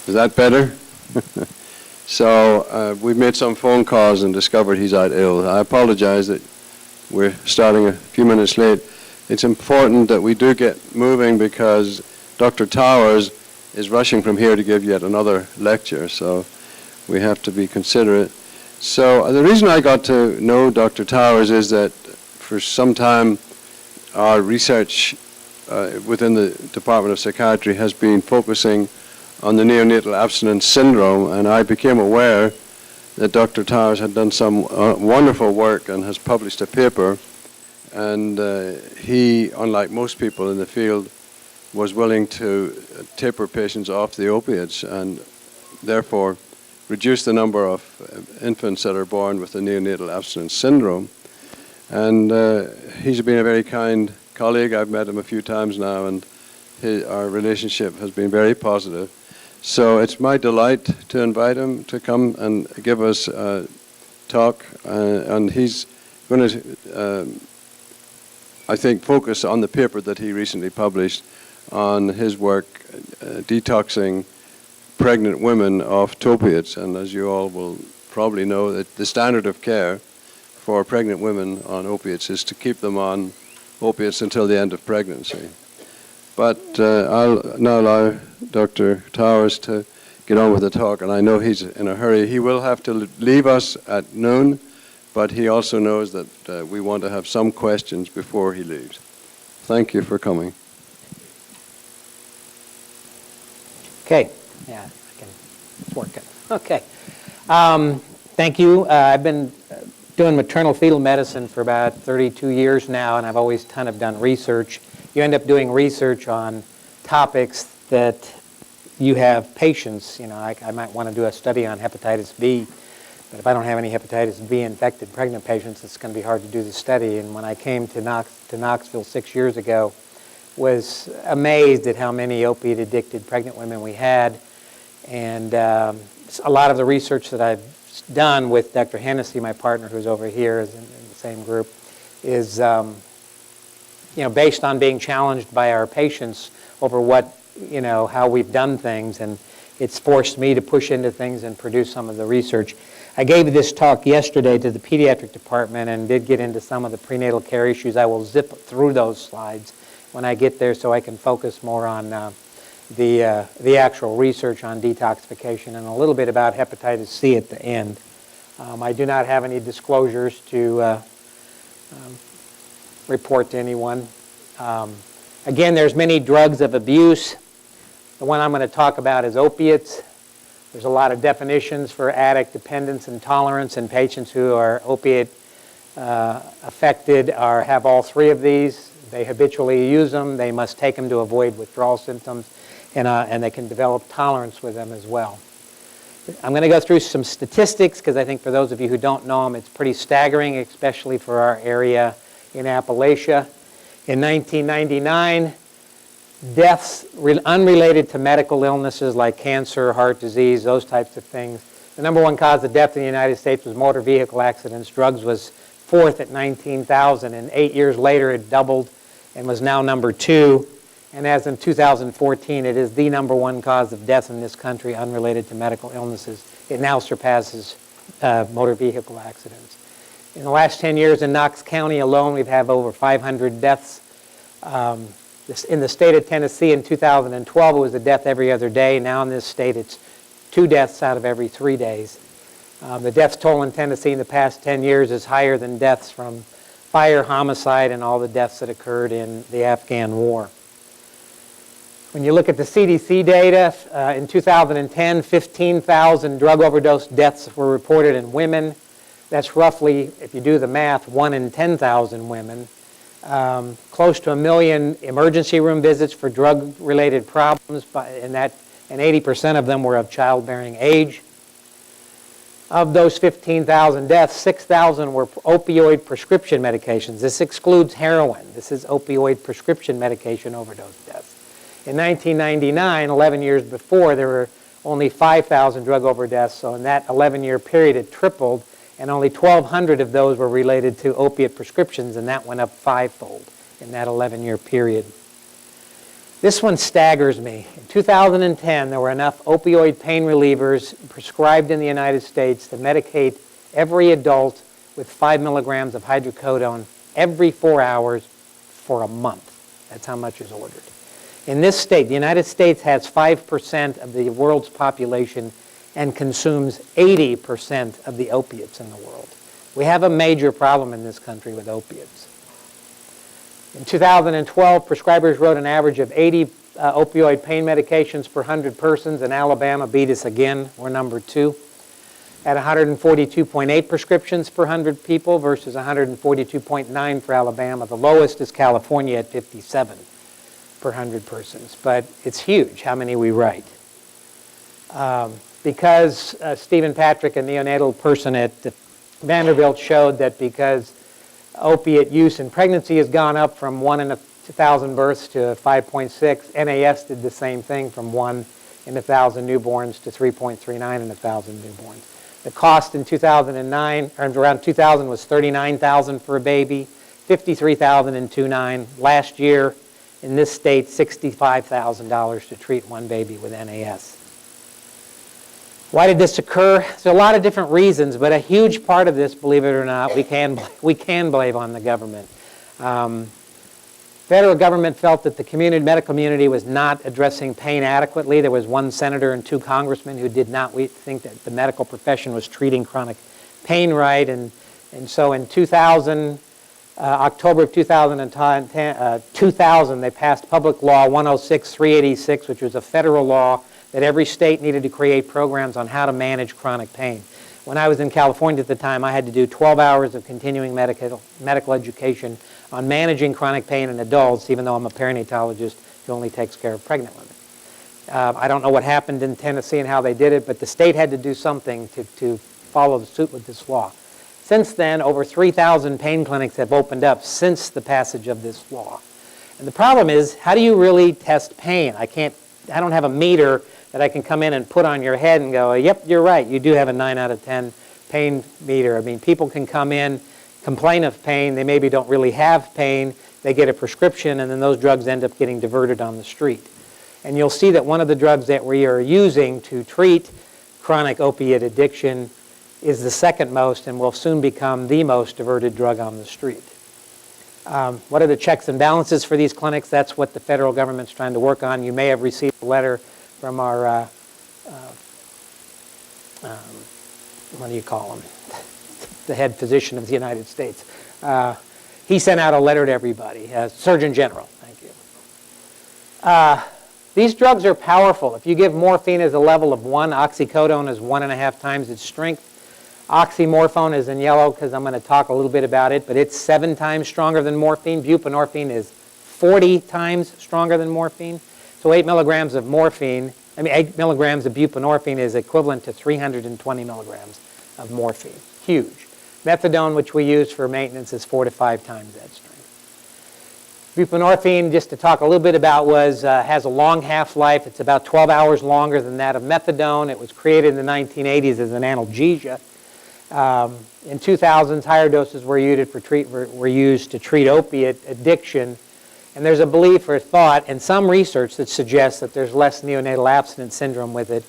Is that better? So we made some phone calls and discovered he's out ill. I apologize that we're starting a few minutes late. It's important that we do get moving because Dr. Towers is rushing from here to give yet another lecture, so we have to be considerate. So the reason I got to know Dr. Towers is that for some time our research within the Department of Psychiatry has been focusing on the neonatal abstinence syndrome, and I became aware that Dr. Towers had done some wonderful work and has published a paper, and he, unlike most people in the field, was willing to taper patients off the opiates and therefore reduce the number of infants that are born with the neonatal abstinence syndrome. And he's been a very kind colleague. I've met him a few times now, and our relationship has been very positive. So it's my delight to invite him to come and give us a talk, and he's going to, I think, focus on the paper that he recently published on his work detoxing pregnant women off opiates. And as you all will probably know, that the standard of care for pregnant women on opiates is to keep them on opiates until the end of pregnancy. But I'll now allow Dr. Towers to get on with the talk, and I know he's in a hurry. He will have to leave us at noon, but he also knows that we want to have some questions before he leaves. Thank you for coming. Okay, yeah, it's working. Okay, thank you. I've been doing maternal fetal medicine for about 32 years now, and I've always kind of done research. You end up doing research on topics that you have patients. You know, I might want to do a study on hepatitis B, but if I don't have any hepatitis B infected pregnant patients, it's going to be hard to do the study. And when I came to Knoxville 6 years ago, was amazed at how many opiate addicted pregnant women we had. And a lot of the research that I've done with Dr. Hennessy, my partner who's over here, is in the same group, is based on being challenged by our patients over what, how we've done things, and it's forced me to push into things and produce some of the research. I gave this talk yesterday to the pediatric department and did get into some of the prenatal care issues. I will zip through those slides when I get there so I can focus more on the actual research on detoxification and a little bit about hepatitis C at the end. I do not have any disclosures to report to anyone. Again, there's many drugs of abuse. The one I'm going to talk about is opiates. There's a lot of definitions for addict dependence and tolerance, and patients who are opiate affected have all three of these. They habitually use them. They must take them to avoid withdrawal symptoms, and they can develop tolerance with them as well. I'm going to go through some statistics because I think for those of you who don't know them, it's pretty staggering, especially for our area in Appalachia. In 1999, deaths unrelated to medical illnesses like cancer, heart disease, those types of things. The number one cause of death in the United States was motor vehicle accidents. Drugs was fourth at 19,000, and 8 years later it doubled and was now number 2. And as in 2014, it is the number one cause of death in this country unrelated to medical illnesses. It now surpasses motor vehicle accidents. In the last 10 years in Knox County alone, we've had over 500 deaths. In the state of Tennessee in 2012, it was a death every other day. Now in this state, it's 2 deaths out of every 3 days. The death toll in Tennessee in the past 10 years is higher than deaths from fire, homicide, and all the deaths that occurred in the Afghan war. When you look at the CDC data, in 2010, 15,000 drug overdose deaths were reported in women. That's roughly, if you do the math, 1 in 10,000 women. Close to 1 million emergency room visits for drug-related problems, and 80% of them were of childbearing age. Of those 15,000 deaths, 6,000 were opioid prescription medications. This excludes heroin. This is opioid prescription medication overdose deaths. In 1999, 11 years before, there were only 5,000 drug overdoses, so in that 11-year period it tripled, and only 1,200 of those were related to opiate prescriptions, and that went up 5-fold in that 11-year period. This one staggers me. In 2010, there were enough opioid pain relievers prescribed in the United States to medicate every adult with 5 milligrams of hydrocodone every 4 hours for a month. That's how much is ordered. In this state, the United States has 5% of the world's population and consumes 80% of the opiates in the world. We have a major problem in this country with opiates. In 2012, prescribers wrote an average of 80 opioid pain medications per 100 persons, and Alabama beat us again. We're number 2 at 142.8 prescriptions per 100 people versus 142.9 for Alabama. The lowest is California at 57 per 100 persons, but it's huge how many we write. Because Stephen Patrick, a neonatal person at Vanderbilt, showed that because opiate use in pregnancy has gone up from 1 in 1,000 births to 5.6. NAS did the same thing from 1 in 1,000 newborns to 3.39 in 1,000 newborns. The cost in 2009, or around 2000, was $39,000 for a baby, $53,000 in 2009. Last year, in this state, $65,000 to treat one baby with NAS. Why did this occur? There's a lot of different reasons, but a huge part of this, believe it or not, we can blame on the government. Federal government felt that the medical community was not addressing pain adequately. There was 1 senator and 2 congressmen who did not think that the medical profession was treating chronic pain right, and so in 2000, October of 2000, they passed Public Law 106-386, which was a federal law that every state needed to create programs on how to manage chronic pain. When I was in California at the time, I had to do 12 hours of continuing medical education on managing chronic pain in adults, even though I'm a perinatologist who only takes care of pregnant women. I don't know what happened in Tennessee and how they did it, but the state had to do something to follow suit with this law. Since then, over 3,000 pain clinics have opened up since the passage of this law. And the problem is, how do you really test pain? I don't have a meter that I can come in and put on your head and go, yep, you're right, you do have a 9 out of 10 pain meter. I mean, people can come in, complain of pain, they maybe don't really have pain, they get a prescription, and then those drugs end up getting diverted on the street. And you'll see that one of the drugs that we are using to treat chronic opiate addiction is the second most and will soon become the most diverted drug on the street. What are the checks and balances for these clinics? That's what the federal government's trying to work on. You may have received a letter from our, what do you call him? The head physician of the United States. He sent out a letter to everybody, Surgeon General, thank you. These drugs are powerful. If you give morphine as a level of 1, oxycodone is 1.5 times its strength. Oxymorphone is in yellow because I'm going to talk a little bit about it, but it's 7 times stronger than morphine. Buprenorphine is 40 times stronger than morphine. So 8 milligrams of morphine, 8 milligrams of buprenorphine is equivalent to 320 milligrams of morphine. Huge. Methadone, which we use for maintenance, is 4 to 5 times that strength. Buprenorphine, just to talk a little bit about, has a long half-life. It's about 12 hours longer than that of methadone. It was created in the 1980s as an analgesia. In 2000s, higher doses were used to treat opiate addiction. And there's a belief or thought and some research that suggests that there's less neonatal abstinence syndrome with it.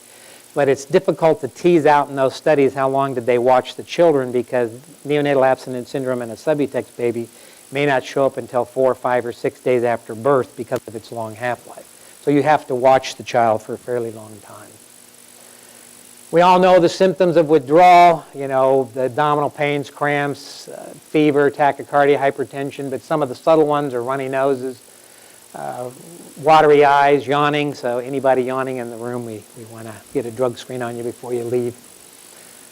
But it's difficult to tease out in those studies how long did they watch the children, because neonatal abstinence syndrome in a Subutex baby may not show up until 4, 5, or 6 days after birth because of its long half-life. So you have to watch the child for a fairly long time. We all know the symptoms of withdrawal, the abdominal pains, cramps, fever, tachycardia, hypertension, but some of the subtle ones are runny noses, watery eyes, yawning. So anybody yawning in the room, we want to get a drug screen on you before you leave.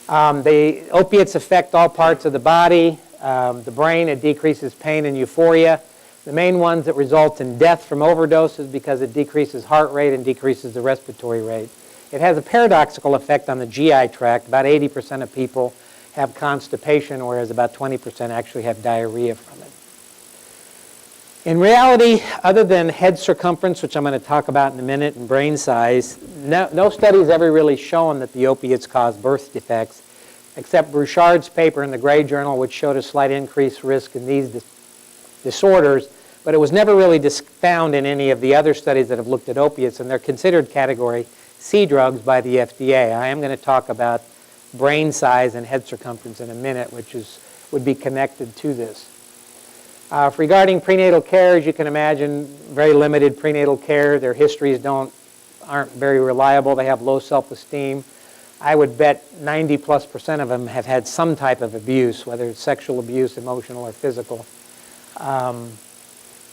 The opiates affect all parts of the body. The brain, it decreases pain and euphoria. The main ones that result in death from overdoses because it decreases heart rate and decreases the respiratory rate. It has a paradoxical effect on the GI tract. About 80% of people have constipation, whereas about 20% actually have diarrhea from it. In reality, other than head circumference, which I'm going to talk about in a minute, and brain size, no study's ever really shown that the opiates cause birth defects, except Bouchard's paper in the Gray Journal, which showed a slight increased risk in these disorders. but it was never really found in any of the other studies that have looked at opiates, and they're considered category C drugs by the FDA. I am going to talk about brain size and head circumference in a minute, which would be connected to this. Regarding prenatal care, as you can imagine, very limited prenatal care. Their histories aren't very reliable. They have low self-esteem. I would bet 90+% of them have had some type of abuse, whether it's sexual abuse, emotional, or physical.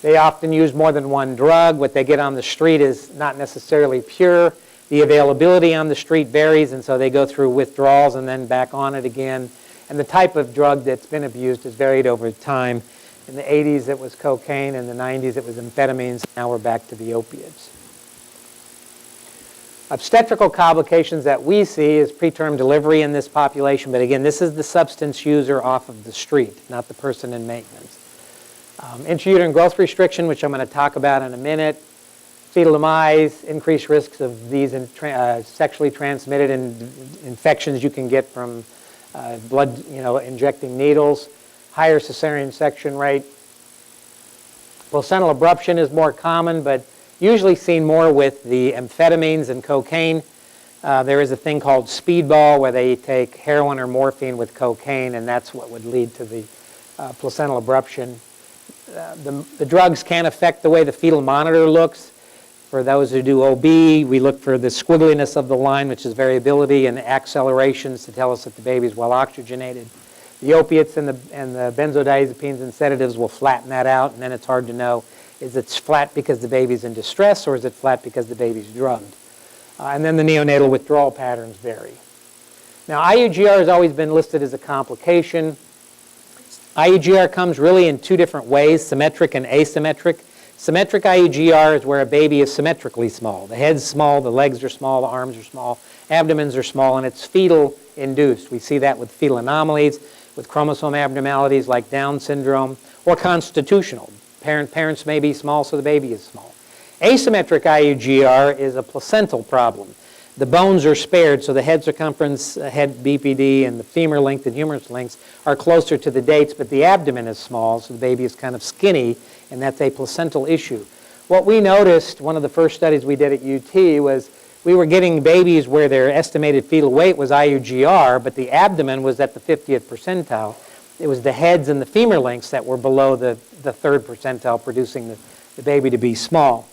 They often use more than one drug. What they get on the street is not necessarily pure. The availability on the street varies, and so they go through withdrawals and then back on it again. And the type of drug that's been abused has varied over time. In the 80s, it was cocaine. In the 90s, it was amphetamines. Now we're back to the opiates. Obstetrical complications that we see is preterm delivery in this population. But again, this is the substance user off of the street, not the person in maintenance. Intrauterine growth restriction, which I'm going to talk about in a minute. Fetal demise, increased risks of these sexually transmitted infections you can get from blood, injecting needles. Higher cesarean section rate. Placental abruption is more common, but usually seen more with the amphetamines and cocaine. There is a thing called speedball where they take heroin or morphine with cocaine, and that's what would lead to the placental abruption. The drugs can affect the way the fetal monitor looks. For those who do OB, we look for the squiggliness of the line, which is variability, and accelerations to tell us that the baby is well oxygenated. The opiates and the benzodiazepines and sedatives will flatten that out, and then it's hard to know, is it flat because the baby's in distress, or is it flat because the baby's drugged? And then the neonatal withdrawal patterns vary. Now, IUGR has always been listed as a complication. IUGR comes really in two different ways, symmetric and asymmetric. Symmetric IUGR is where a baby is symmetrically small. The head's small, the legs are small, the arms are small, abdomens are small, and it's fetal induced. We see that with fetal anomalies, with chromosome abnormalities like Down syndrome, or constitutional. Parents may be small, so the baby is small. Asymmetric IUGR is a placental problem. The bones are spared, so the head circumference, head BPD, and the femur length and humerus lengths are closer to the dates, but the abdomen is small, so the baby is kind of skinny, and that's a placental issue. What we noticed, one of the first studies we did at UT, was we were getting babies where their estimated fetal weight was IUGR, but the abdomen was at the 50th percentile. It was the heads and the femur lengths that were below the 3rd percentile, producing the baby to be small.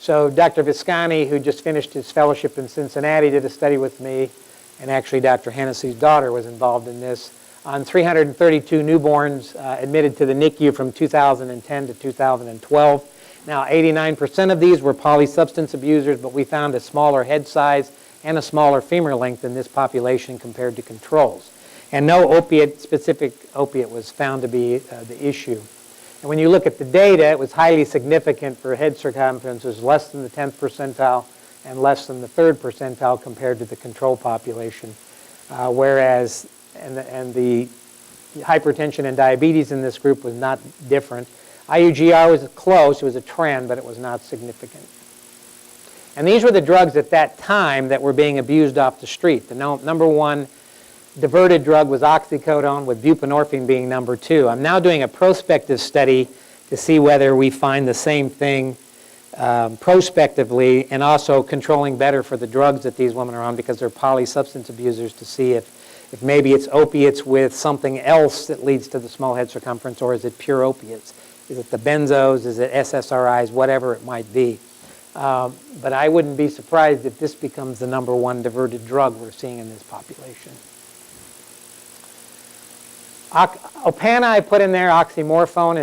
So Dr. Viscani, who just finished his fellowship in Cincinnati, did a study with me, and actually Dr. Hennessy's daughter was involved in this, on 332 newborns admitted to the NICU from 2010 to 2012. Now, 89% of these were polysubstance abusers, but we found a smaller head size and a smaller femur length in this population compared to controls. And no specific opiate was found to be the issue. And when you look at the data, it was highly significant for head circumference. It was less than the 10th percentile and less than the 3rd percentile compared to the control population. Whereas, the hypertension and diabetes in this group was not different. IUGR was close, it was a trend, but it was not significant. And these were the drugs at that time that were being abused off the street. The number one diverted drug was oxycodone, with buprenorphine being number 2. I'm now doing a prospective study to see whether we find the same thing prospectively, and also controlling better for the drugs that these women are on because they're polysubstance abusers, to see if maybe it's opiates with something else that leads to the small head circumference, or is it pure opiates? Is it the benzos? Is it SSRIs? Whatever it might be. But I wouldn't be surprised if this becomes the number one diverted drug we're seeing in this population. Opana I put in there, oxymorphone,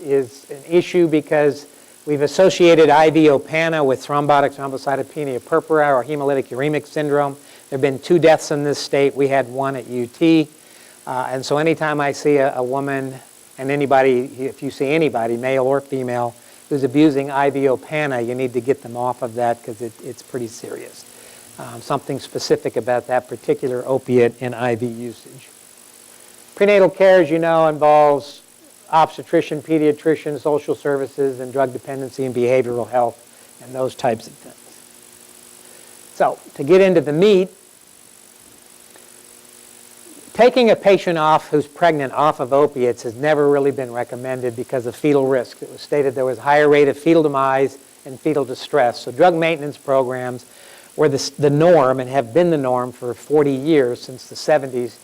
is an issue because we've associated IV Opana with thrombotic thrombocytopenia purpura or hemolytic uremic syndrome. There have been 2 deaths in this state. We had 1 at UT. And so anytime I see a woman, and anybody, if you see anybody, male or female, who's abusing IV Opana, you need to get them off of that because it's pretty serious. Something specific about that particular opiate in IV usage. Prenatal care, as you know, involves obstetrician, pediatrician, social services, and drug dependency and behavioral health, and those types of things. So, to get into the meat, Taking a patient who's pregnant off of opiates has never really been recommended because of fetal risk. It was stated there was a higher rate of fetal demise and fetal distress. So drug maintenance programs were the norm and have been the norm for 40 years, since the 70s.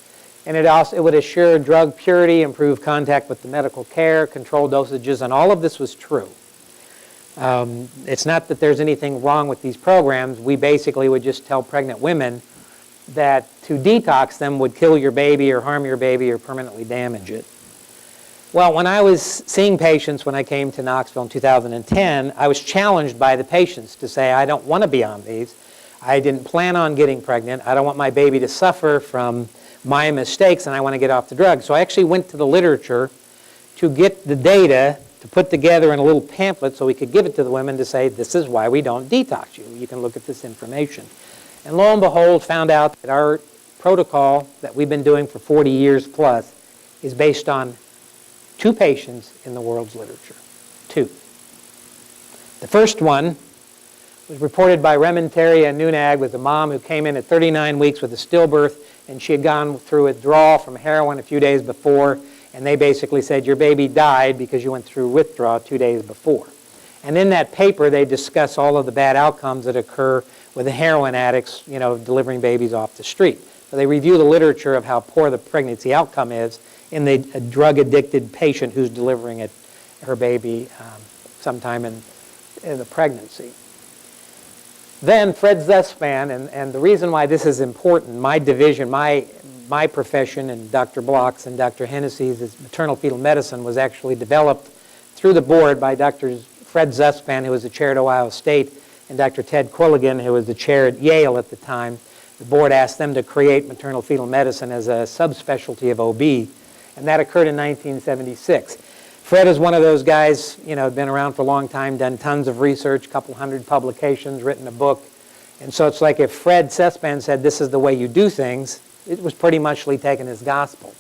And it would assure drug purity, improve contact with the medical care, control dosages, and all of this was true. It's not that there's anything wrong with these programs. We basically would just tell pregnant women that to detox them would kill your baby or harm your baby or permanently damage it. Well, when I was seeing patients when I came to Knoxville in 2010, I was challenged by the patients to say, I don't want to be on these. I didn't plan on getting pregnant. I don't want my baby to suffer from my mistakes, and I want to get off the drug. So I actually went to the literature to get the data to put together in a little pamphlet so we could give it to the women to say, this is why we don't detox you. You can look at this information. And lo and behold, found out that our protocol that we've been doing for 40 years plus is based on 2 patients in the world's literature. 2. The first one was reported by Remontaria Nunag, with a mom who came in at 39 weeks with a stillbirth, and she had gone through withdrawal from heroin a few days before, and they basically said, your baby died because you went through withdrawal 2 days before. And in that paper, they discuss all of the bad outcomes that occur with the heroin addicts, delivering babies off the street. So they review the literature of how poor the pregnancy outcome is in the drug-addicted patient who's delivering her baby sometime in the pregnancy. Then Fred Zuspan, and the reason why this is important, my division, my profession, and Dr. Block's and Dr. Hennessy's is maternal fetal medicine, was actually developed through the board by Dr. Fred Zuspan, who was the chair at Ohio State, and Dr. Ted Quilligan, who was the chair at Yale at the time. The board asked them to create maternal fetal medicine as a subspecialty of OB, and that occurred in 1976. Fred is one of those guys, been around for a long time, done tons of research, a couple hundred publications, written a book. And so it's like if Fred Zuspan said, this is the way you do things, it was pretty much taken as gospel.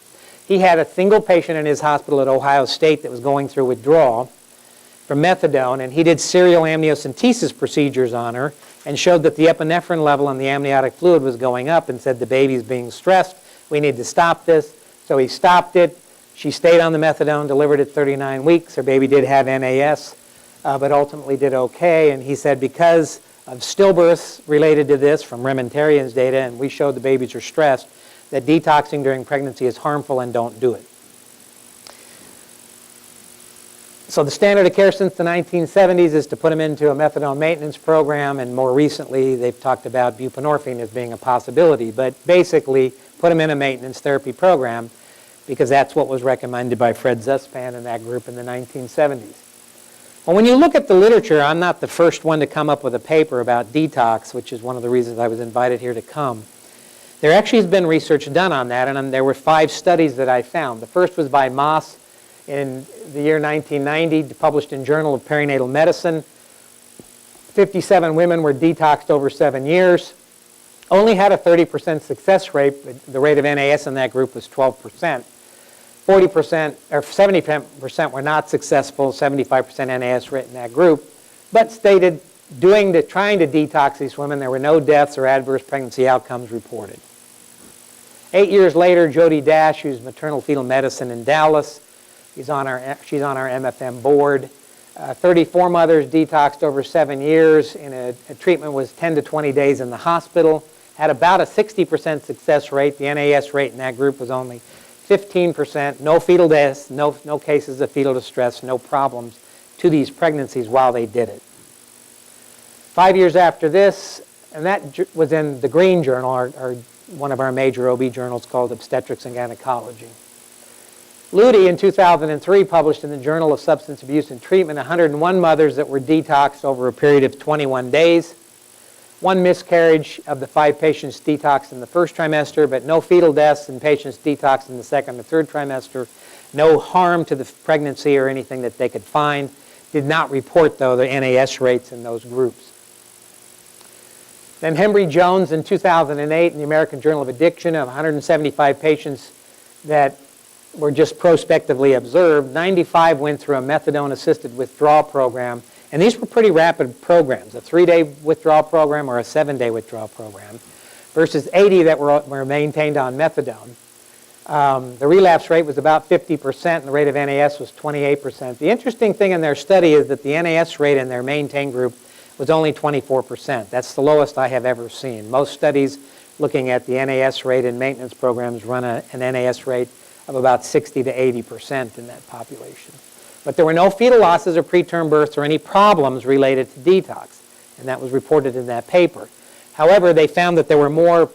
He had a single patient in his hospital at Ohio State that was going through withdrawal from methadone, and he did serial amniocentesis procedures on her and showed that the epinephrine level in the amniotic fluid was going up, and said the baby's being stressed, we need to stop this. So he stopped it. She stayed on the methadone, delivered at 39 weeks. Her baby did have NAS, but ultimately did okay. And he said because of stillbirths related to this from Remontarian's data, and we showed the babies are stressed, that detoxing during pregnancy is harmful and don't do it. So the standard of care since the 1970s is to put them into a methadone maintenance program, and more recently they've talked about buprenorphine as being a possibility, but basically put them in a maintenance therapy program because that's what was recommended by Fred Zuspan and that group in the 1970s. Well, when you look at the literature, I'm not the first one to come up with a paper about detox, which is one of the reasons I was invited here to come. There actually has been research done on that, and there were 5 studies that I found. The first was by Moss in the year 1990, published in Journal of Perinatal Medicine. 57 women were detoxed over 7 years. Only had a 30% success rate. The rate of NAS in that group was 12%. 40% or 70% were not successful, 75% NAS rate in that group, but stated trying to detox these women, there were no deaths or adverse pregnancy outcomes reported. 8 years later, Jody Dash, who's maternal fetal medicine in Dallas, she's on our MFM board. 34 mothers detoxed over 7 years. A treatment was 10 to 20 days in the hospital. Had about a 60% success rate. The NAS rate in that group was only 15%. No fetal deaths, no cases of fetal distress, no problems to these pregnancies while they did it. 5 years after this, and that was in the Green Journal, one of our major OB journals called Obstetrics and Gynecology. Ludi in 2003 published in the Journal of Substance Abuse and Treatment 101 mothers that were detoxed over a period of 21 days. 1 miscarriage of the 5 patients detoxed in the first trimester, but no fetal deaths in patients detoxed in the second or third trimester. No harm to the pregnancy or anything that they could find. Did not report, though, the NAS rates in those groups. Then Hembry Jones in 2008 in the American Journal of Addiction of 175 patients that were just prospectively observed, 95 went through a methadone-assisted withdrawal program, and these were pretty rapid programs, a 3-day withdrawal program or a 7-day withdrawal program, versus 80 that were maintained on methadone. The relapse rate was about 50%, and the rate of NAS was 28%. The interesting thing in their study is that the NAS rate in their maintain group was only 24%. That's the lowest I have ever seen. Most studies looking at the NAS rate in maintenance programs run an NAS rate of about 60 to 80% in that population. But there were no fetal losses or preterm births or any problems related to detox, and that was reported in that paper. However, they found that there were more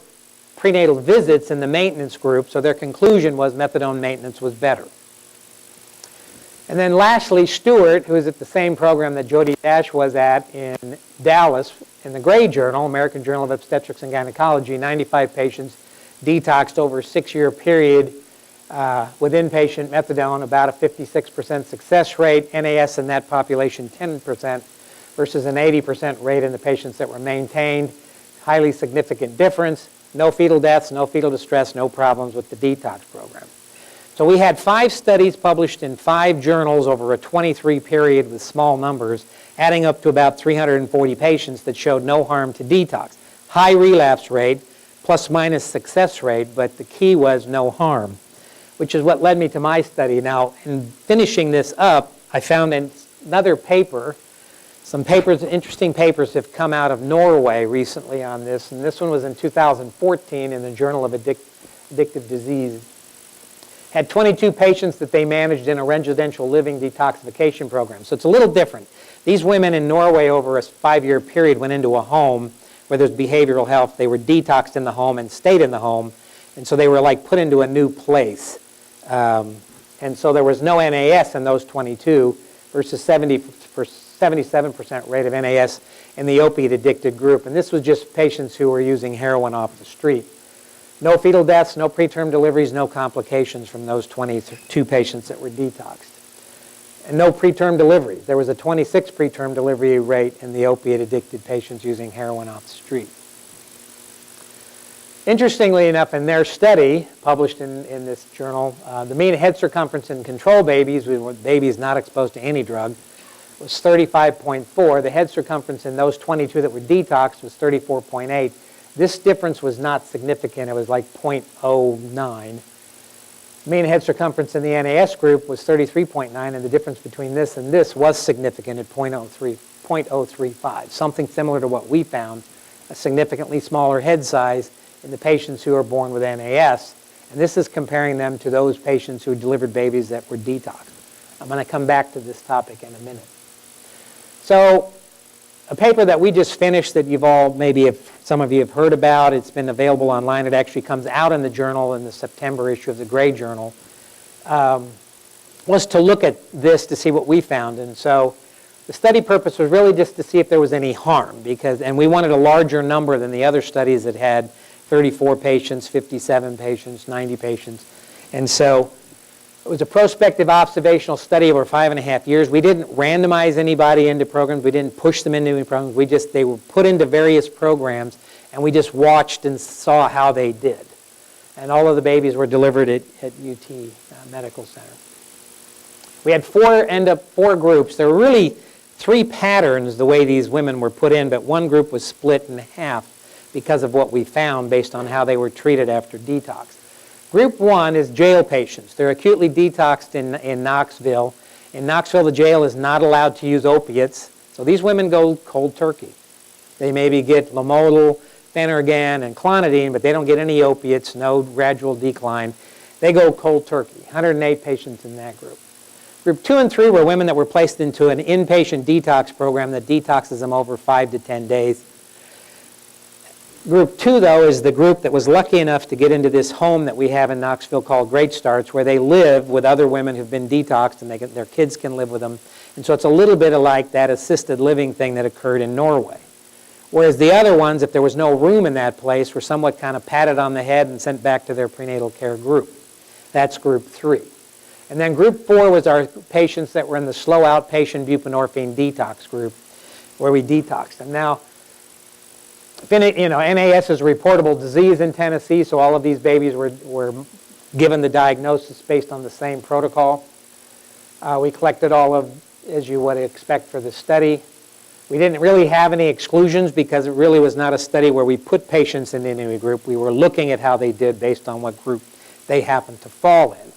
prenatal visits in the maintenance group, so their conclusion was methadone maintenance was better. And then lastly, Stewart, who is at the same program that Jody Dash was at in Dallas, in the Gray Journal, American Journal of Obstetrics and Gynecology, 95 patients detoxed over a 6-year period with inpatient methadone, about a 56% success rate, NAS in that population 10% versus an 80% rate in the patients that were maintained. Highly significant difference. No fetal deaths, no fetal distress, no problems with the detox program. So we had 5 studies published in 5 journals over a 23 period with small numbers, adding up to about 340 patients that showed no harm to detox. High relapse rate, plus minus success rate, but the key was no harm, which is what led me to my study. Now, in finishing this up, I found another paper. Some papers, interesting papers have come out of Norway recently on this, and this one was in 2014 in the Journal of Addictive Disease. Had 22 patients that they managed in a residential living detoxification program. So it's a little different. These women in Norway over a 5-year period went into a home where there's behavioral health. They were detoxed in the home and stayed in the home, and so they were like put into a new place. And so there was no NAS in those 22 versus 77% rate of NAS in the opiate-addicted group. And this was just patients who were using heroin off the street. No fetal deaths, no preterm deliveries, no complications from those 22 patients that were detoxed. And no preterm deliveries. There was a 26 preterm delivery rate in the opiate-addicted patients using heroin off the street. Interestingly enough, in their study, published in this journal, the mean head circumference in control babies, with babies not exposed to any drug, was 35.4. The head circumference in those 22 that were detoxed was 34.8. This difference was not significant. It was like 0.09. Mean head circumference in the NAS group was 33.9, and the difference between this and this was significant at 0.035, something similar to what we found, a significantly smaller head size in the patients who are born with NAS. And this is comparing them to those patients who delivered babies that were detoxed. I'm going to come back to this topic in a minute. So a paper that we just finished that you've all, some of you have heard about, it's been available online, it actually comes out in the journal in the September issue of the Gray Journal, was to look at this to see what we found. And so the study purpose was really just to see if there was any harm, and we wanted a larger number than the other studies that had 34 patients, 57 patients, 90 patients. And so it was a prospective observational study over 5.5 years. We didn't randomize anybody into programs. We didn't push them into any programs. They were put into various programs, and we just watched and saw how they did. And all of the babies were delivered at UT Medical Center. We had 4 groups. There were really 3 patterns the way these women were put in, but one group was split in half because of what we found based on how they were treated after detox. Group 1 is jail patients. They're acutely detoxed in Knoxville. In Knoxville, the jail is not allowed to use opiates, so these women go cold turkey. They maybe get Lomotil, Phenergan, and Clonidine, but they don't get any opiates, no gradual decline. They go cold turkey, 108 patients in that group. Group 2 and 3 were women that were placed into an inpatient detox program that detoxes them over 5 to 10 days. Group 2, though, is the group that was lucky enough to get into this home that we have in Knoxville called Great Starts, where they live with other women who've been detoxed, and their kids can live with them. And so it's a little bit like that assisted living thing that occurred in Norway. Whereas the other ones, if there was no room in that place, were somewhat kind of patted on the head and sent back to their prenatal care group. That's Group 3. And then Group 4 was our patients that were in the slow outpatient buprenorphine detox group, where we detoxed them. Now, NAS is a reportable disease in Tennessee, so all of these babies were given the diagnosis based on the same protocol. We collected all of, as you would expect for the study. We didn't really have any exclusions because it really was not a study where we put patients in any group. We were looking at how they did based on what group they happen to fall in.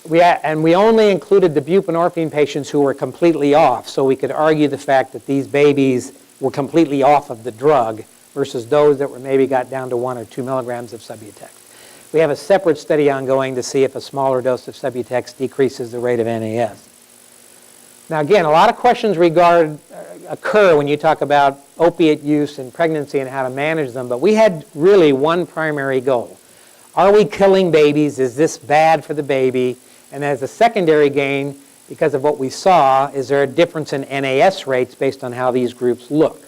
We only included the buprenorphine patients who were completely off, so we could argue the fact that these babies were completely off of the drug versus those that were maybe got down to 1 or 2 milligrams of Subutex. We have a separate study ongoing to see if a smaller dose of Subutex decreases the rate of NAS. Now again, a lot of questions occur when you talk about opiate use in pregnancy and how to manage them, but we had really one primary goal. Are we killing babies? Is this bad for the baby? And as a secondary gain, because of what we saw, is there a difference in NAS rates based on how these groups look?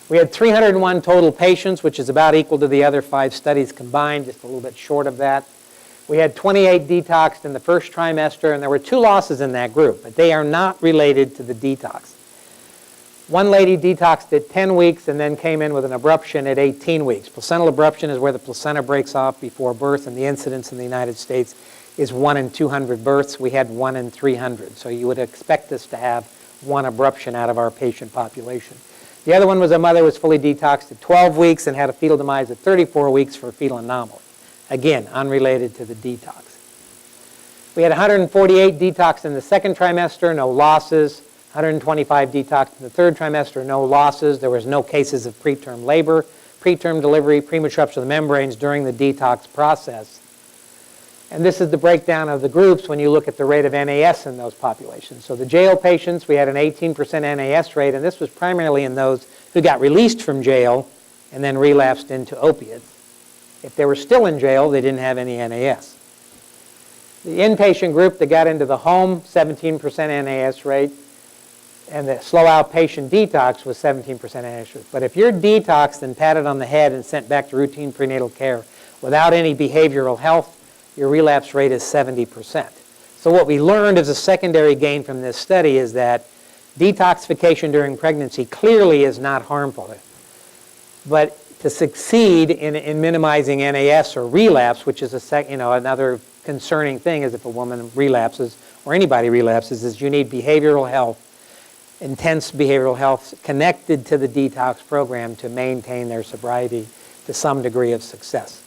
We had 301 total patients, which is about equal to the other 5 studies combined, just a little bit short of that. We had 28 detoxed in the first trimester, and there were 2 losses in that group, but they are not related to the detox. One lady detoxed at 10 weeks and then came in with an abruption at 18 weeks. Placental abruption is where the placenta breaks off before birth, and the incidence in the United States is 1 in 200 births. We had 1 in 300, so you would expect us to have 1 abruption out of our patient population. The other one was a mother who was fully detoxed at 12 weeks and had a fetal demise at 34 weeks for a fetal anomaly. Again, unrelated to the detox. We had 148 detoxed in the second trimester, no losses. 125 detoxed in the third trimester, no losses. There was no cases of preterm labor, preterm delivery, premature rupture of the membranes during the detox process. And this is the breakdown of the groups when you look at the rate of NAS in those populations. So the jail patients, we had an 18% NAS rate, and this was primarily in those who got released from jail and then relapsed into opiates. If they were still in jail, they didn't have any NAS. The inpatient group that got into the home, 17% NAS rate, and the slow outpatient detox was 17% NAS rate. But if you're detoxed and patted on the head and sent back to routine prenatal care without any behavioral health, your relapse rate is 70%. So what we learned as a secondary gain from this study is that detoxification during pregnancy clearly is not harmful. But to succeed in minimizing NAS or relapse, which is another concerning thing is if a woman relapses or anybody relapses, is you need behavioral health, intense behavioral health connected to the detox program to maintain their sobriety to some degree of success.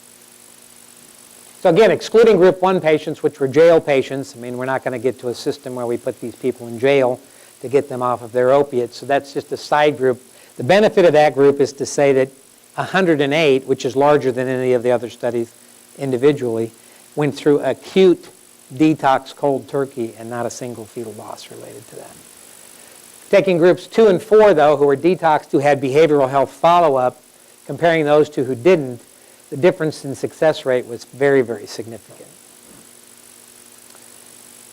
So again, excluding group 1 patients, which were jail patients, I mean, we're not going to get to a system where we put these people in jail to get them off of their opiates, so that's just a side group. The benefit of that group is to say that 108, which is larger than any of the other studies individually, went through acute detox cold turkey and not a single fetal loss related to that. Taking groups 2 and 4, though, who were detoxed, who had behavioral health follow-up, comparing those 2 who didn't, the difference in success rate was very, very significant.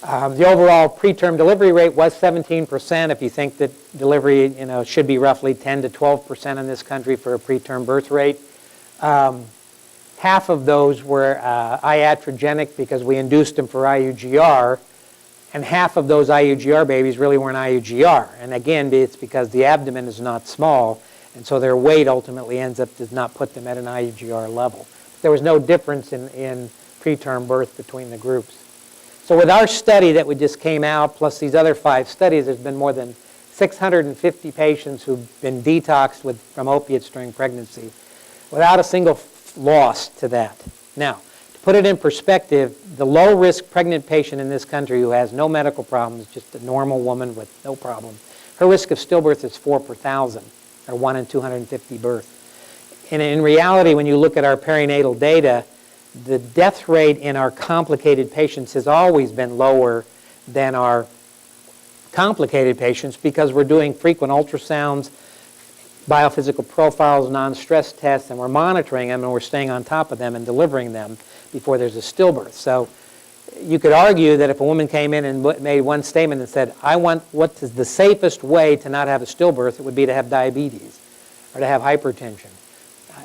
The overall preterm delivery rate was 17%. If you think that delivery should be roughly 10 to 12% in this country for a preterm birth rate. Half of those were iatrogenic because we induced them for IUGR, and half of those IUGR babies really weren't IUGR. And again, it's because the abdomen is not small, and so their weight ultimately does not put them at an IUGR level. There was no difference in preterm birth between the groups. So with our study that we just came out, plus these other 5 studies, there's been more than 650 patients who've been detoxed from opiates during pregnancy without a single loss to that. Now, to put it in perspective, the low-risk pregnant patient in this country who has no medical problems, just a normal woman with no problem, her risk of stillbirth is 4 per 1,000, or 1 in 250 births. And in reality, when you look at our perinatal data, the death rate in our complicated patients has always been lower than our complicated patients because we're doing frequent ultrasounds, biophysical profiles, non-stress tests, and we're monitoring them and we're staying on top of them and delivering them before there's a stillbirth. So you could argue that if a woman came in and made one statement and said, I want what is the safest way to not have a stillbirth, it would be to have diabetes or to have hypertension.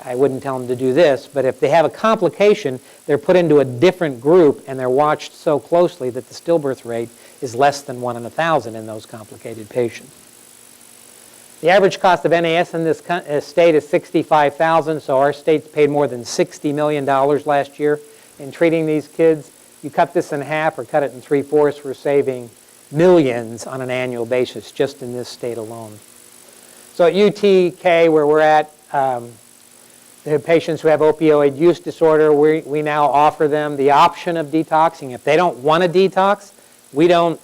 I wouldn't tell them to do this, but if they have a complication, they're put into a different group and they're watched so closely that the stillbirth rate is less than 1 in 1,000 in those complicated patients. The average cost of NAS in this state is $65,000, so our state's paid more than $60 million last year in treating these kids. You cut this in half or cut it in 3/4, we're saving millions on an annual basis just in this state alone. So at UTK, where we're at, the To patients who have opioid use disorder, we now offer them the option of detoxing. If they don't want to detox, we don't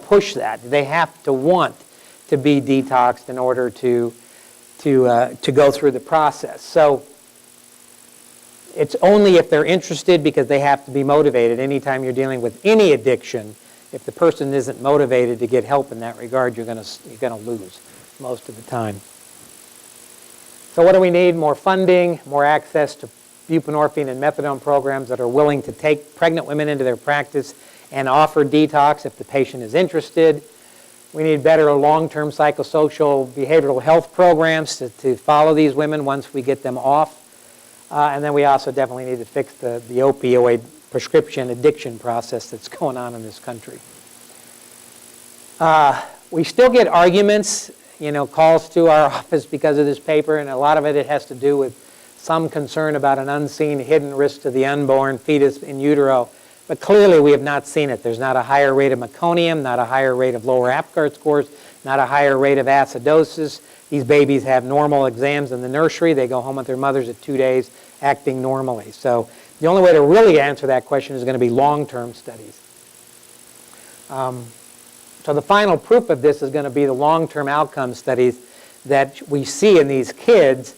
push that. They have to want to be detoxed in order to go through the process. So it's only if they're interested, because they have to be motivated. Anytime you're dealing with any addiction, if the person isn't motivated to get help in that regard, you're going to lose most of the time. So what do we need? More funding, more access to buprenorphine and methadone programs that are willing to take pregnant women into their practice and offer detox if the patient is interested. We need better long-term psychosocial behavioral health programs to follow these women once we get them off. And then we also definitely need to fix the opioid prescription addiction process that's going on in this country. We still get arguments, calls to our office because of this paper, and a lot of it has to do with some concern about an unseen hidden risk to the unborn fetus in utero. But clearly we have not seen it. There's not a higher rate of meconium, not a higher rate of lower Apgar scores, not a higher rate of acidosis. These babies have normal exams in the nursery. They go home with their mothers at 2 days acting normally. So the only way to really answer that question is going to be long-term studies. So the final proof of this is going to be the long-term outcome studies that we see in these kids,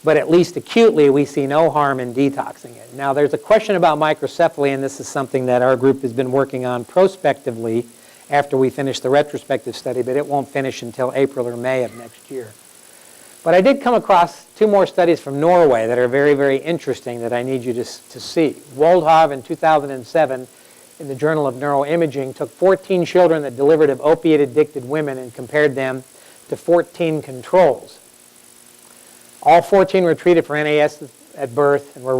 but at least acutely we see no harm in detoxing it. Now there's a question about microcephaly, and this is something that our group has been working on prospectively after we finish the retrospective study, but it won't finish until April or May of next year. But I did come across 2 more studies from Norway that are very, very interesting that I need you to see. Woldhav in 2007 in the Journal of Neuroimaging took 14 children that delivered of opiate-addicted women and compared them to 14 controls. All 14 were treated for NAS at birth and were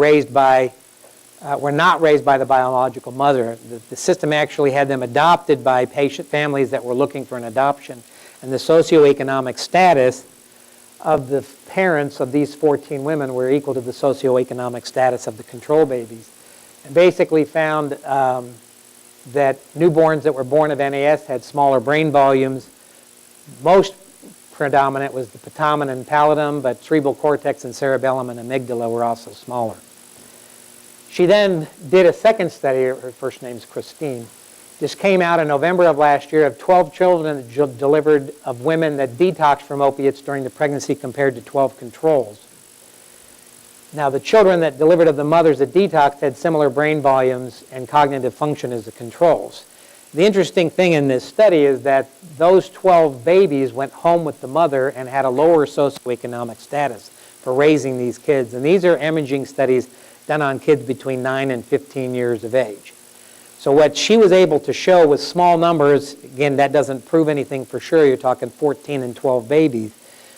not raised by the biological mother. The system actually had them adopted by patient families that were looking for an adoption, and the socioeconomic status of the parents of these 14 women were equal to the socioeconomic status of the control babies, and basically found that newborns that were born of NAS had smaller brain volumes. Most predominant was the putamen and pallidum, but cerebral cortex and cerebellum and amygdala were also smaller. She then did a second study. Her first name's Christine. This came out in November of last year of 12 children delivered of women that detoxed from opiates during the pregnancy compared to 12 controls. Now, the children that delivered of the mothers that detoxed had similar brain volumes and cognitive function as the controls. The interesting thing in this study is that those 12 babies went home with the mother and had a lower socioeconomic status for raising these kids. And these are imaging studies done on kids between 9 and 15 years of age. So what she was able to show with small numbers, again, that doesn't prove anything for sure, you're talking 14 and 12 babies,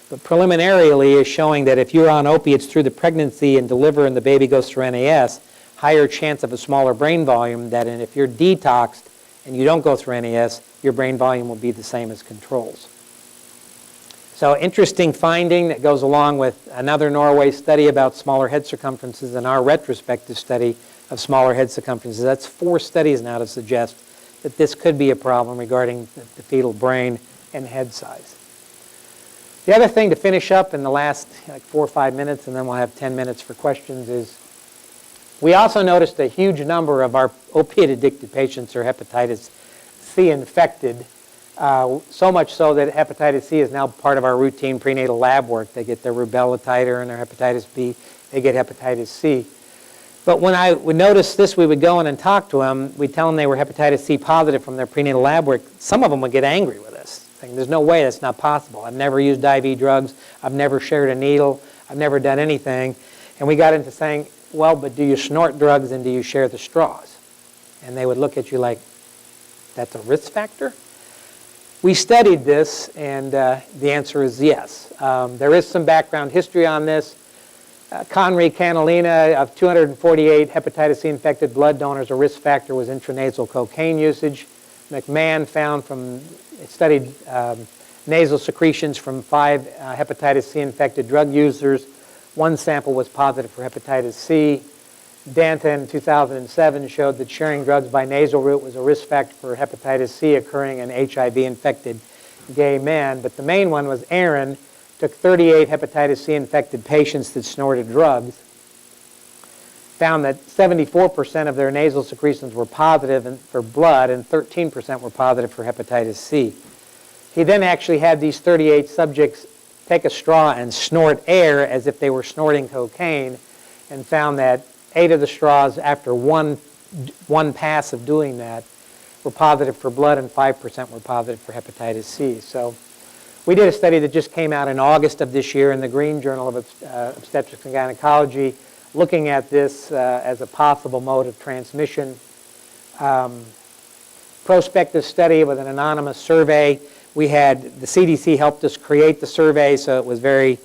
but preliminarily is showing that if you're on opiates through the pregnancy and deliver and the baby goes through NAS, higher chance of a smaller brain volume, that if you're detoxed and you don't go through NAS, your brain volume will be the same as controls. So interesting finding that goes along with another Norway study about smaller head circumferences and our retrospective study of smaller head circumferences. That's 4 studies now to suggest that this could be a problem regarding the fetal brain and head size. The other thing to finish up in the last 4 or 5 minutes, and then we'll have 10 minutes for questions, is we also noticed a huge number of our opiate-addicted patients are hepatitis C infected, so much so that hepatitis C is now part of our routine prenatal lab work. They get their rubella titer and their hepatitis B, they get hepatitis C. But when I would notice this, we would go in and talk to them. We'd tell them they were hepatitis C positive from their prenatal lab work. Some of them would get angry with us, saying, there's no way, that's not possible. I've never used IV drugs. I've never shared a needle. I've never done anything. And we got into saying, well, but do you snort drugs and do you share the straws? And they would look at you like, that's a risk factor? We studied this, and the answer is yes. There is some background history on this. Conry Canalina, of 248 hepatitis C infected blood donors, a risk factor was intranasal cocaine usage. McMahon studied nasal secretions from 5 hepatitis C infected drug users. 1 sample was positive for hepatitis C. Danta in 2007 showed that sharing drugs by nasal route was a risk factor for hepatitis C occurring in HIV-infected gay men. But the main one was Aaron, took 38 hepatitis C infected patients that snorted drugs, found that 74% of their nasal secretions were positive for blood and 13% were positive for hepatitis C. He then actually had these 38 subjects take a straw and snort air as if they were snorting cocaine, and found that 8 of the straws, after one pass of doing that, were positive for blood and 5% were positive for hepatitis C. So we did a study that just came out in August of this year in the Green Journal of Obstetrics and Gynecology, looking at this as a possible mode of transmission. Prospective study with an anonymous survey. We had, the CDC helped us create the survey, so it was very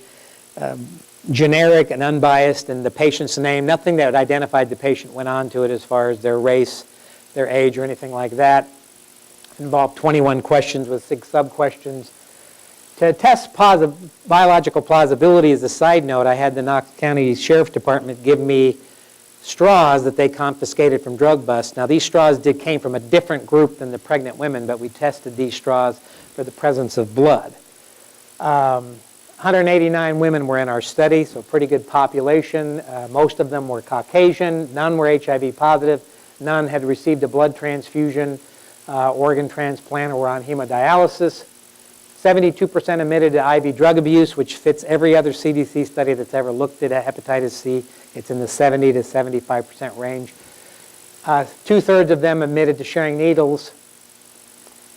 generic and unbiased, and the patient's name, nothing that identified the patient went on to it as far as their race, their age, or anything like that. Involved 21 questions with 6 sub-questions. To test biological plausibility, as a side note, I had the Knox County Sheriff's Department give me straws that they confiscated from drug busts. Now, these straws came from a different group than the pregnant women, but we tested these straws for the presence of blood. 189 women were in our study, so pretty good population. Most of them were Caucasian. None were HIV positive. None had received a blood transfusion, organ transplant, or were on hemodialysis. 72% admitted to IV drug abuse, which fits every other CDC study that's ever looked at hepatitis C. It's in the 70 to 75% range. 2/3 of them admitted to sharing needles,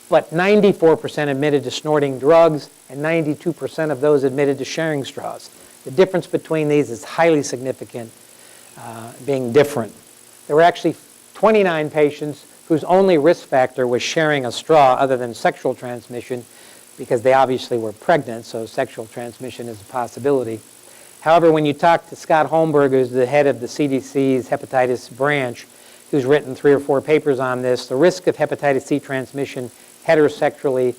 but 94% admitted to snorting drugs, and 92% of those admitted to sharing straws. The difference between these is highly significant, being different. There were actually 29 patients whose only risk factor was sharing a straw other than sexual transmission, because they obviously were pregnant, so sexual transmission is a possibility. However, when you talk to Scott Holmberg, who's the head of the CDC's hepatitis branch, who's written 3 or 4 papers on this, the risk of hepatitis C transmission heterosexually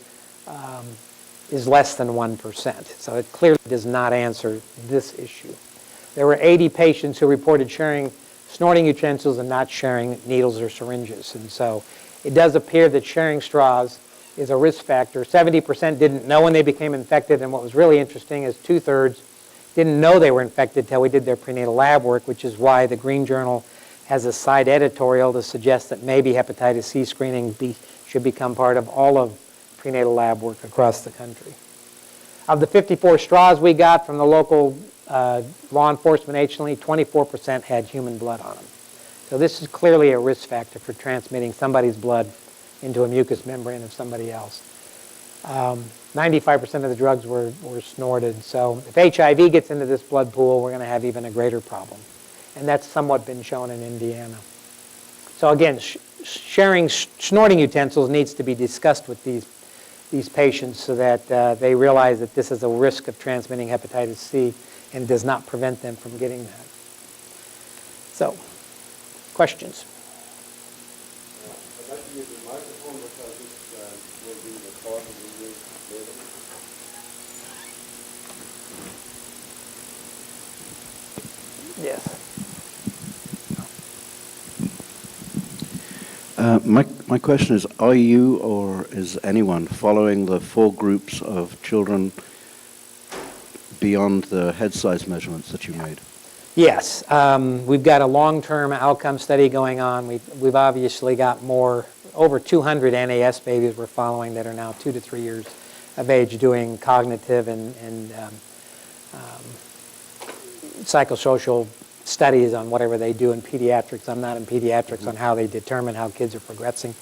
is less than 1%. So it clearly does not answer this issue. There were 80 patients who reported sharing snorting utensils and not sharing needles or syringes. And so it does appear that sharing straws is a risk factor. 70% didn't know when they became infected, and what was really interesting is 2/3 didn't know they were infected until we did their prenatal lab work, which is why the Green Journal has a side editorial to suggest that maybe hepatitis C screening should become part of all of prenatal lab work across the country. Of the 54 straws we got from the local law enforcement agency, 24% had human blood on them. So this is clearly a risk factor for transmitting somebody's blood into a mucous membrane of somebody else. 95% of the drugs were snorted. So if HIV gets into this blood pool, we're going to have even a greater problem. And that's somewhat been shown in Indiana. So again, sharing snorting utensils needs to be discussed with these patients so that they realize that this is a risk of transmitting hepatitis C and does not prevent them from getting that. So, questions? I'd like to use the microphone because this will be recorded and used later. Yes. My question is, are you or is anyone following the 4 groups of children beyond the head size measurements that you made? Yes. We've got a long-term outcome study going on. We've obviously got over 200 NAS babies we're following that are now 2 to 3 years of age, doing cognitive and psychosocial studies on whatever they do in pediatrics. I'm not in pediatrics on how they determine how kids are progressing.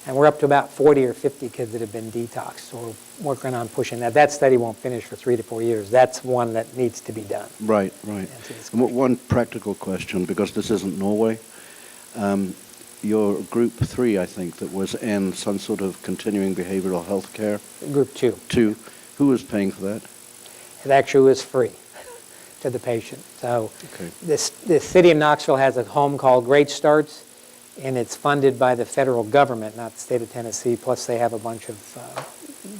And we're up to about 40 or 50 kids that have been detoxed. So we're working on pushing that. That study won't finish for 3 to 4 years. That's one that needs to be done. Right, right. And one practical question, because this isn't Norway. Your group 3, I think, that was in some sort of continuing behavioral health care. Group 2. 2. Who was paying for that? It actually was free to the patient. So Okay. the city of Knoxville has a home called Great Starts, and it's funded by the federal government, not the state of Tennessee, plus they have a bunch of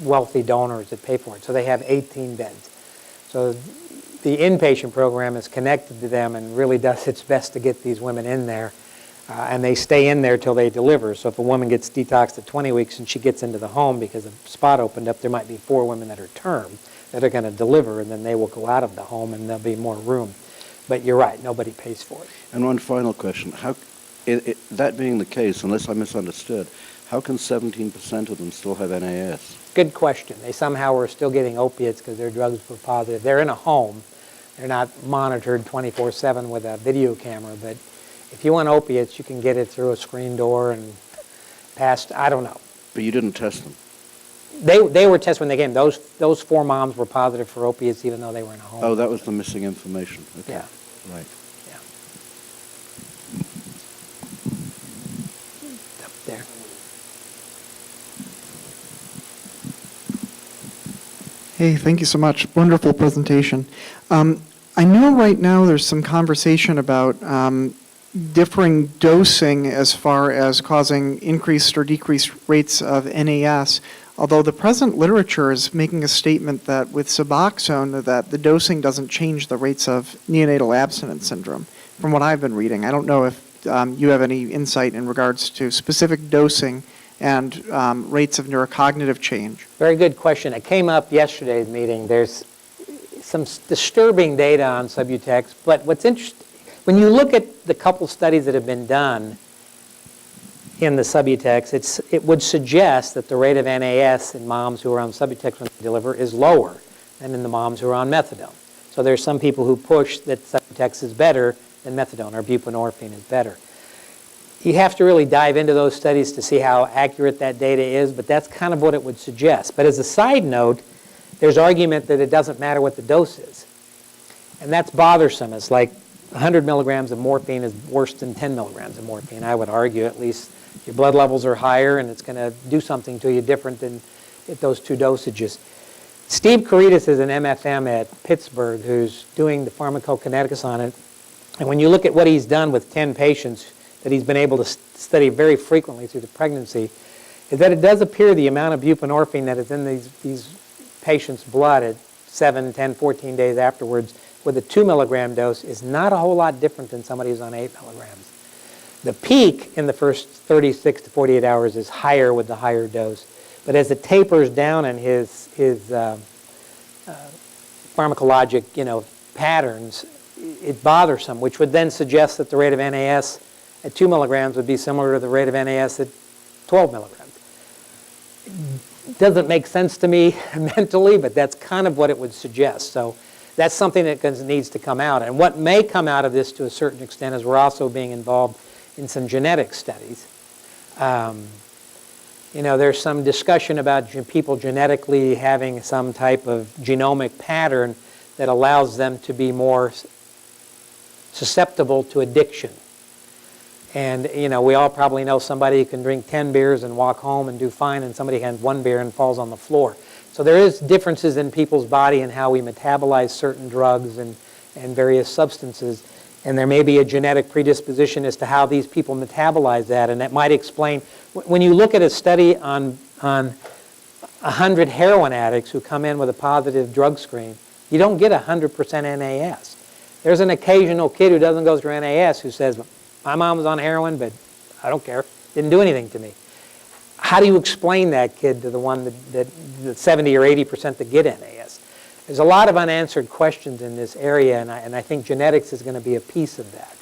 wealthy donors that pay for it. So they have 18 beds. So the inpatient program is connected to them and really does its best to get these women in there. And they stay in there till they deliver. So if a woman gets detoxed at 20 weeks and she gets into the home because a spot opened up, there might be 4 women that are term that are going to deliver, and then they will go out of the home and there'll be more room. But you're right, nobody pays for it. And one final question. That being the case, unless I misunderstood, how can 17% of them still have NAS? Good question. They somehow are still getting opiates because their drugs were positive. They're in a home. They're not monitored 24/7 with a video camera, but if you want opiates, you can get it through a screen door and past, I don't know. But you didn't test them? They were tested when they came. Those 4 moms were positive for opiates even though they were in a home. Oh, that was the missing information. Okay. Yeah. Right. Yeah. Up there. Hey, thank you so much. Wonderful presentation. I know right now there's some conversation about differing dosing as far as causing increased or decreased rates of NAS, although the present literature is making a statement that with Suboxone that the dosing doesn't change the rates of neonatal abstinence syndrome, from what I've been reading. I don't know if you have any insight in regards to specific dosing and rates of neurocognitive change. Very good question. It came up yesterday's meeting. There's some disturbing data on Subutex, but what's interesting, when you look at the couple studies that have been done in the Subutex, it would suggest that the rate of NAS in moms who are on Subutex when they deliver is lower than in the moms who are on methadone. So there's some people who push that Subutex is better than methadone, or buprenorphine is better. You have to really dive into those studies to see how accurate that data is, but that's kind of what it would suggest. But as a side note, there's argument that it doesn't matter what the dose is. And that's bothersome. It's like 100 milligrams of morphine is worse than 10 milligrams of morphine, I would argue. At least your blood levels are higher, and it's going to do something to you different than at those 2 dosages. Steve Caritas is an MFM at Pittsburgh who's doing the pharmacokinetics on it. And when you look at what he's done with 10 patients that he's been able to study very frequently through the pregnancy, is that it does appear the amount of buprenorphine that is in these patients' blood at 7, 10, 14 days afterwards with a 2 milligram dose is not a whole lot different than somebody who's on 8 milligrams. The peak in the first 36 to 48 hours is higher with the higher dose. But as it tapers down in his pharmacologic patterns, it bothersome, which would then suggest that the rate of NAS at 2 milligrams would be similar to the rate of NAS at 12 milligrams. It doesn't make sense to me mentally, but that's kind of what it would suggest. So that's something that needs to come out. And what may come out of this to a certain extent is we're also being involved in some genetic studies. There's some discussion about people genetically having some type of genomic pattern that allows them to be more susceptible to addiction. And, we all probably know somebody who can drink 10 beers and walk home and do fine, and somebody has 1 beer and falls on the floor. So there is differences in people's body and how we metabolize certain drugs and various substances. And there may be a genetic predisposition as to how these people metabolize that, and that might explain. When you look at a study on 100 heroin addicts who come in with a positive drug screen, you don't get 100% NAS. There's an occasional kid who doesn't go through NAS who says, my mom was on heroin, but I don't care. Didn't do anything to me. How do you explain that kid to the one that 70 or 80% that get NAS? There's a lot of unanswered questions in this area, and I think genetics is going to be a piece of that.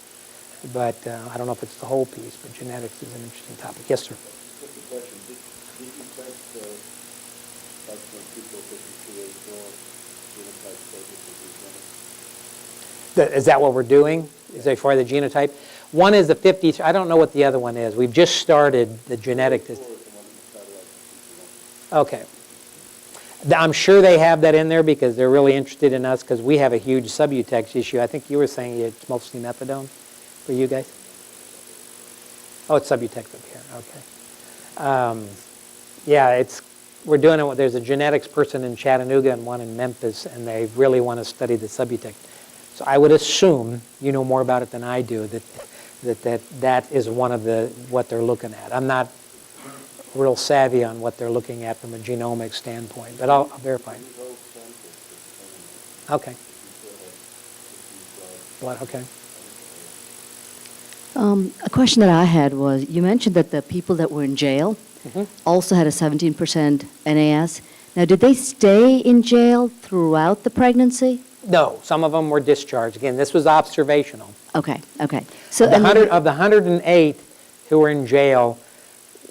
But I don't know if it's the whole piece, but genetics is an interesting topic. Yes, sir? Just a question. Did you test people Is that what we're doing? Is that for the genotype? One is the 50, I don't know what the other one is. We've just started the genetic. Okay. I'm sure they have that in there because they're really interested in us because we have a huge Subutex issue. I think you were saying it's mostly methadone for you guys? Oh, it's Subutex up here. Okay. Yeah, we're doing it. There's a genetics person in Chattanooga and one in Memphis, and they really want to study the Subutex. So I would assume you know more about it than I do, that is one of what they're looking at. I'm not real savvy on what they're looking at from a genomic standpoint, but I'll verify. Okay. Blood, okay. A question that I had was, you mentioned that the people that were in jail also had a 17% NAS. Now, did they stay in jail throughout the pregnancy? No, some of them were discharged. Again, this was observational. Okay, okay. So Of the, and then- 100, of the 108 who were in jail,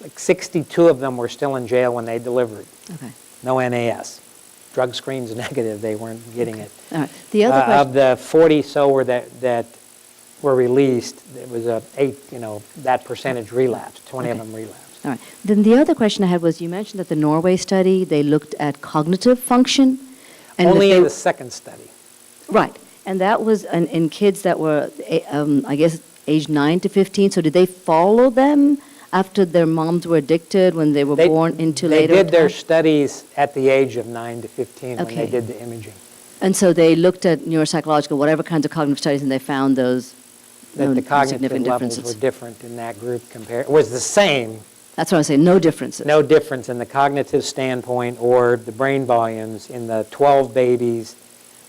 like 62 of them were still in jail when they delivered. Okay. No NAS. Drug screen's negative, they weren't getting it. All right. The other question. Of the 40 so were that were released, it was that percentage relapsed, 20 of Okay. them relapsed. All right. Then the other question I had was, you mentioned that the Norway study, they looked at cognitive function. And Only that in they- the second study. Right. And that was in kids that were, I guess, age 9 to 15. So did they follow them after their moms were addicted when they were born into later? They did their time? studies at the age of 9 to 15 when they Okay. did the imaging. And so they looked at neuropsychological, whatever kinds of cognitive studies, and they found those That the cognitive significant levels differences. were different in that group compared, was the same, That's what I say, no differences. no difference in the cognitive standpoint or the brain volumes in the 12 babies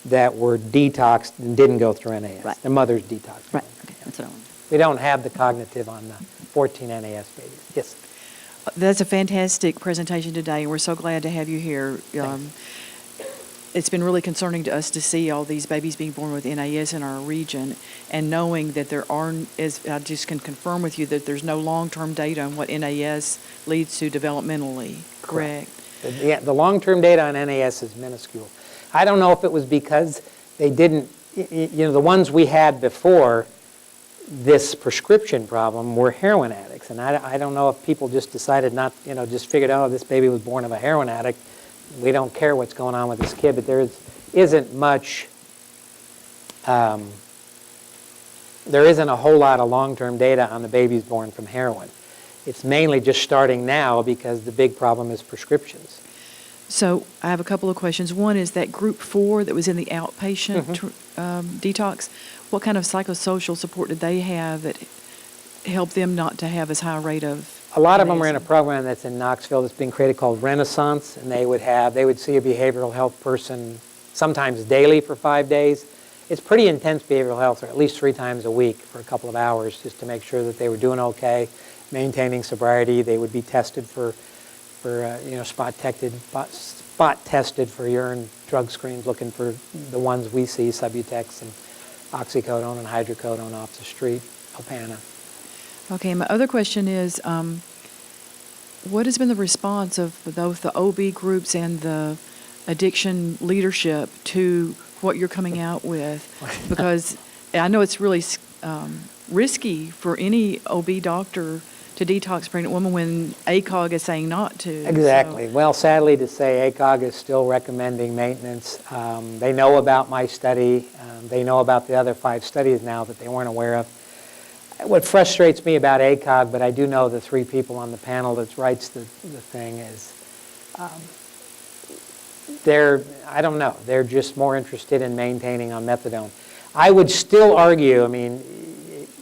that were detoxed and didn't go through NAS. Right. Their mothers detoxed. Right, okay, that's what I wanted. We don't have the cognitive on the 14 NAS babies. Yes. That's a fantastic presentation today, and we're so glad to have you here. It's been really concerning to us to see all these babies being born with NAS in our region, and knowing that there are, as I just can confirm with you, that there's no long-term data on what NAS leads to developmentally, correct? The long-term data on NAS is minuscule. I don't know if it was because they didn't, the ones we had before this prescription problem were heroin addicts. And I don't know if people just decided not, just figured, oh, this baby was born of a heroin addict. We don't care what's going on with this kid. But there isn't much, there isn't a whole lot of long-term data on the babies born from heroin. It's mainly just starting now because the big problem is prescriptions. So I have a couple of questions. One is that group 4 that was in the outpatient detox, what kind of psychosocial support did they have that helped them not to have as high a rate of? A lot of them are in a program that's in Knoxville that's been created called Renaissance, and they would see a behavioral health person sometimes daily for 5 days. It's pretty intense behavioral health, or at least 3 times a week for a couple of hours, just to make sure that they were doing okay, maintaining sobriety. They would be tested for spot tested for urine drug screens, looking for the ones we see, Subutex and oxycodone and hydrocodone off the street, Opana. Okay, my other question is, what has been the response of both the OB groups and the addiction leadership to what you're coming out with? Because I know it's really risky for any OB doctor to detox a pregnant woman when ACOG is saying not to. Exactly. Well, sadly to say, ACOG is still recommending maintenance. They know about my study. They know about the other 5 studies now that they weren't aware of. What frustrates me about ACOG, but I do know the 3 people on the panel that writes the thing, is I don't know, they're just more interested in maintaining on methadone. I would still argue,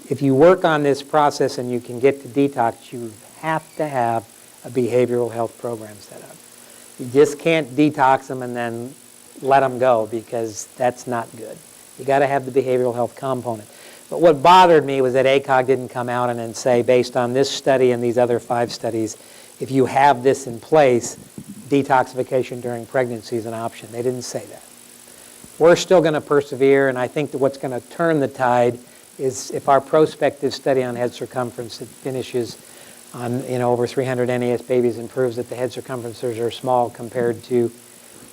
if you work on this process and you can get to detox, you have to have a behavioral health program set up. You just can't detox them and then let them go, because that's not good. You got to have the behavioral health component. But what bothered me was that ACOG didn't come out and then say, based on this study and these other 5 studies, if you have this in place, detoxification during pregnancy is an option. They didn't say that. We're still going to persevere, and I think that what's going to turn the tide is if our prospective study on head circumference that finishes on over 300 NAS babies and proves that the head circumferences are small compared to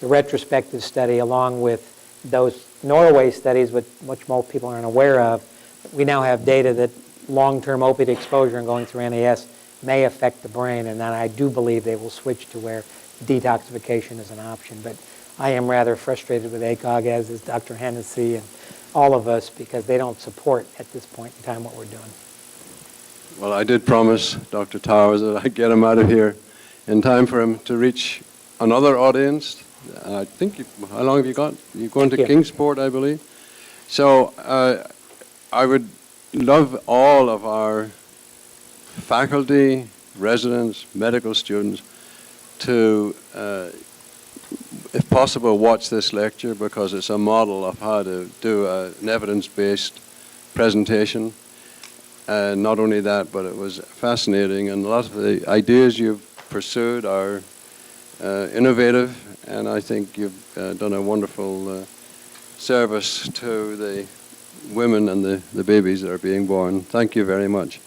the retrospective study, along with those Norway studies, which most people aren't aware of. We now have data that long-term opiate exposure and going through NAS may affect the brain, and then I do believe they will switch to where detoxification is an option. But I am rather frustrated with ACOG, as is Dr. Hennessy and all of us, because they don't support at this point in time what we're doing. Well, I did promise Dr. Towers that I'd get him out of here in time for him to reach another audience. I think, how long have you got? You're going to Kingsport, I believe. So I would love all of our faculty, residents, medical students to, if possible, watch this lecture, because it's a model of how to do an evidence-based presentation. Not only that, but it was fascinating, and a lot of the ideas you've pursued are innovative, and I think you've done a wonderful service to the women and the babies that are being born. Thank you very much.